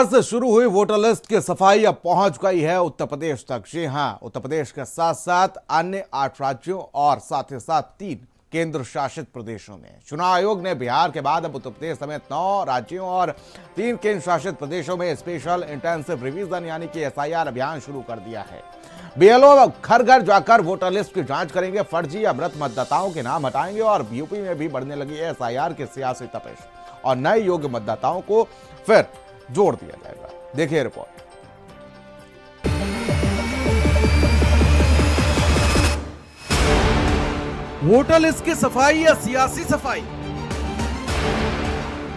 से शुरू हुई वोटर लिस्ट की सफाई अब पहुंच गई है उत्तर प्रदेश तक। जी हां, उत्तर प्रदेश के साथ साथ अन्य 8 राज्यों और साथ ही साथ 3 केंद्र शासित प्रदेशों में। चुनाव आयोग ने बिहार के बाद अब उत्तर प्रदेश समेत 9 राज्यों और 3 केंद्र शासित प्रदेशों में स्पेशल इंटेंसिव रिवीजन यानी कि SIR अभियान शुरू कर दिया है। BLO घर घर जाकर वोटर लिस्ट की जांच करेंगे, फर्जी या मृत मतदाताओं के नाम हटाएंगे और यूपी में भी बढ़ने लगी है SIR की सियासी तपिश और नए योग्य मतदाताओं को फिर जोड़ दिया जाएगा। देखिए रिपोर्ट। वोटर लिस्ट की सफाई या सियासी सफाई,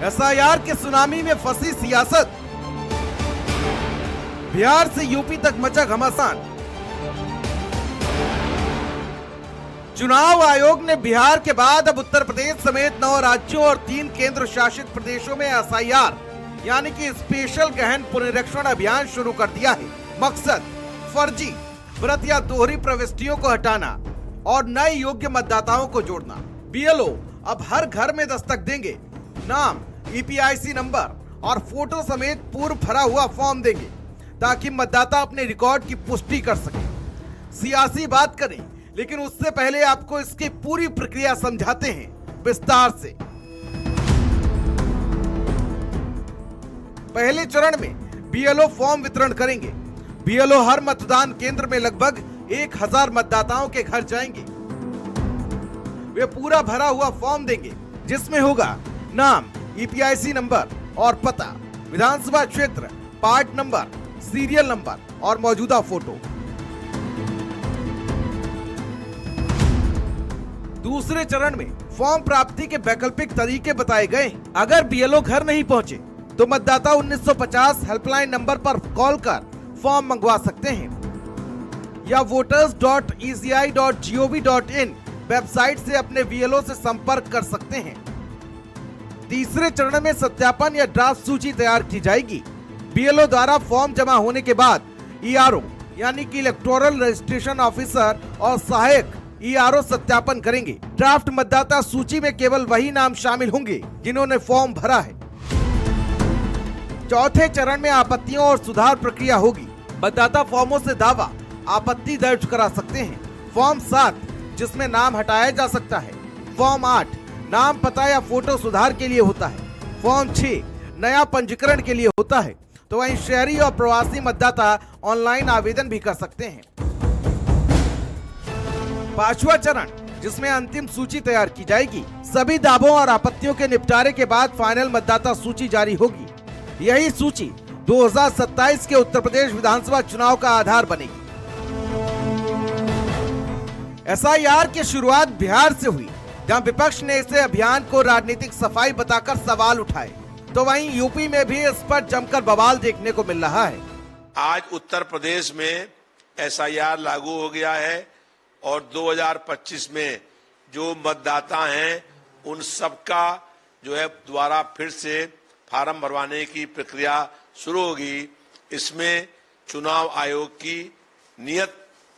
SIR के सुनामी में फंसी सियासत, बिहार से यूपी तक मचा घमासान। चुनाव आयोग ने बिहार के बाद अब उत्तर प्रदेश समेत 9 राज्यों और 3 केंद्र शासित प्रदेशों में SIR यानी कि स्पेशल गहन पुनरीक्षण अभियान शुरू कर दिया है। मकसद फर्जी, मृत या दोहरी प्रविष्टियों को हटाना और नए योग्य मतदाताओं को जोड़ना। BLO अब हर घर में दस्तक देंगे, नाम, EPIC नंबर और फोटो समेत पूर्व भरा हुआ फॉर्म देंगे ताकि मतदाता अपने रिकॉर्ड की पुष्टि कर सके। सियासी बात करें, लेकिन उससे पहले आपको इसकी पूरी प्रक्रिया समझाते हैं विस्तार से। पहले चरण में BLO फॉर्म वितरण करेंगे। BLO हर मतदान केंद्र में लगभग 1000 मतदाताओं के घर जाएंगे। वे पूरा भरा हुआ फॉर्म देंगे जिसमें होगा नाम, EPIC नंबर और पता, विधानसभा क्षेत्र, पार्ट नंबर, सीरियल नंबर और मौजूदा फोटो। दूसरे चरण में फॉर्म प्राप्ति के वैकल्पिक तरीके बताए गए। अगर BLO घर नहीं पहुंचे तो मतदाता 1950 हेल्पलाइन नंबर पर कॉल कर फॉर्म मंगवा सकते हैं या voters.eci.gov.in वेबसाइट से अपने BLO से संपर्क कर सकते हैं। तीसरे चरण में सत्यापन या ड्राफ्ट सूची तैयार की जाएगी। BLO द्वारा फॉर्म जमा होने के बाद ERO यानी कि इलेक्टोरल रजिस्ट्रेशन ऑफिसर और सहायक ERO सत्यापन करेंगे। ड्राफ्ट मतदाता सूची में केवल वही नाम शामिल होंगे जिन्होंने फॉर्म भरा है। चौथे चरण में आपत्तियों और सुधार प्रक्रिया होगी। मतदाता फॉर्मों से दावा, आपत्ति दर्ज करा सकते हैं। फॉर्म 7 जिसमें नाम हटाया जा सकता है। फॉर्म 8 नाम, पता या फोटो सुधार के लिए होता है। फॉर्म 6 नया पंजीकरण के लिए होता है। तो वहीं शहरी और प्रवासी मतदाता ऑनलाइन आवेदन भी कर सकते हैं। पांचवा चरण जिसमें अंतिम सूची तैयार की जाएगी। सभी दावों और आपत्तियों के निपटारे के बाद फाइनल मतदाता सूची जारी होगी। यही सूची 2027 के उत्तर प्रदेश विधानसभा चुनाव का आधार बनेगी। SIR की शुरुआत बिहार से हुई, जहां विपक्ष ने इसे अभियान को राजनीतिक सफाई बताकर सवाल उठाए, तो वहीं यूपी में भी इस पर जमकर बवाल देखने को मिल रहा है। आज उत्तर प्रदेश में SIR लागू हो गया है और 2025 में जो मतदाता हैं उन सबका जो है दोबारा फिर से फार्म भरवाने की प्रक्रिया शुरू होगी। इसमें चुनाव आयोग की नीयत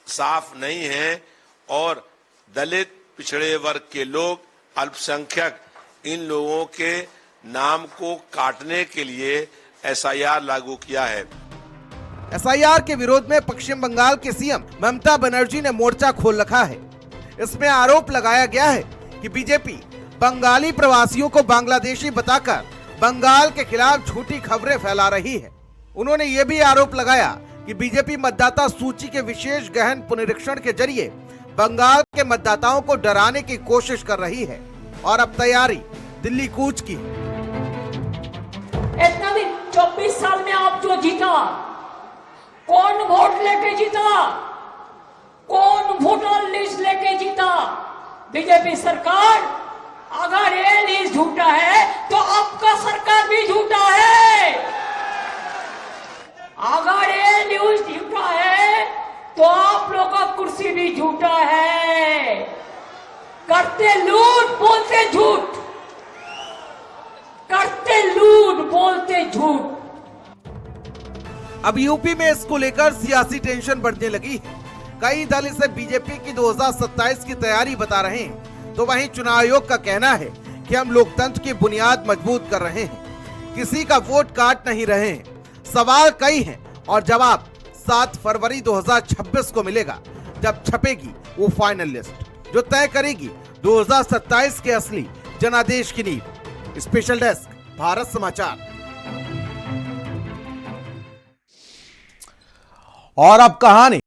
साफ नहीं है और दलित, पिछड़े वर्ग के लोग, अल्पसंख्यक, इन लोगों के नाम को काटने के लिए SIR लागू किया है। SIR के विरोध में पश्चिम बंगाल के CM ममता बनर्जी ने मोर्चा खोल रखा है। इसमें आरोप लगाया गया है कि बीजेपी बंगाली प्रवासियों को बांग्लादेशी बताकर बंगाल के खिलाफ झूठी खबरें फैला रही है। उन्होंने ये भी आरोप लगाया कि बीजेपी मतदाता सूची के विशेष गहन पुनरीक्षण के जरिए बंगाल के मतदाताओं को डराने की कोशिश कर रही है और अब तैयारी दिल्ली कूच की है। इतना दिन 24 साल में आप जो जीता, कौन वोट लेके जीता, कौन वोटर लिस्ट लेके जीता? बीजेपी सरकार। अगर ये न्यूज झूठा है तो आपका सरकार भी झूठा है। अगर ये न्यूज झूठा है तो आप लोग का कुर्सी भी झूठा है। करते लूट, बोलते झूठ, करते लूट, बोलते झूठ। अब यूपी में इसको लेकर सियासी टेंशन बढ़ने लगी है। कई दल इसे बीजेपी की 2027 की तैयारी बता रहे हैं, तो वहीं चुनाव आयोग का कहना है कि हम लोकतंत्र की बुनियाद मजबूत कर रहे हैं, किसी का वोट काट नहीं रहे हैं। सवाल कई हैं और जवाब 7 फरवरी 2026 को मिलेगा, जब छपेगी वो फाइनल लिस्ट जो तय करेगी 2027 के असली जनादेश की नींव। स्पेशल डेस्क, भारत समाचार। और अब कहानी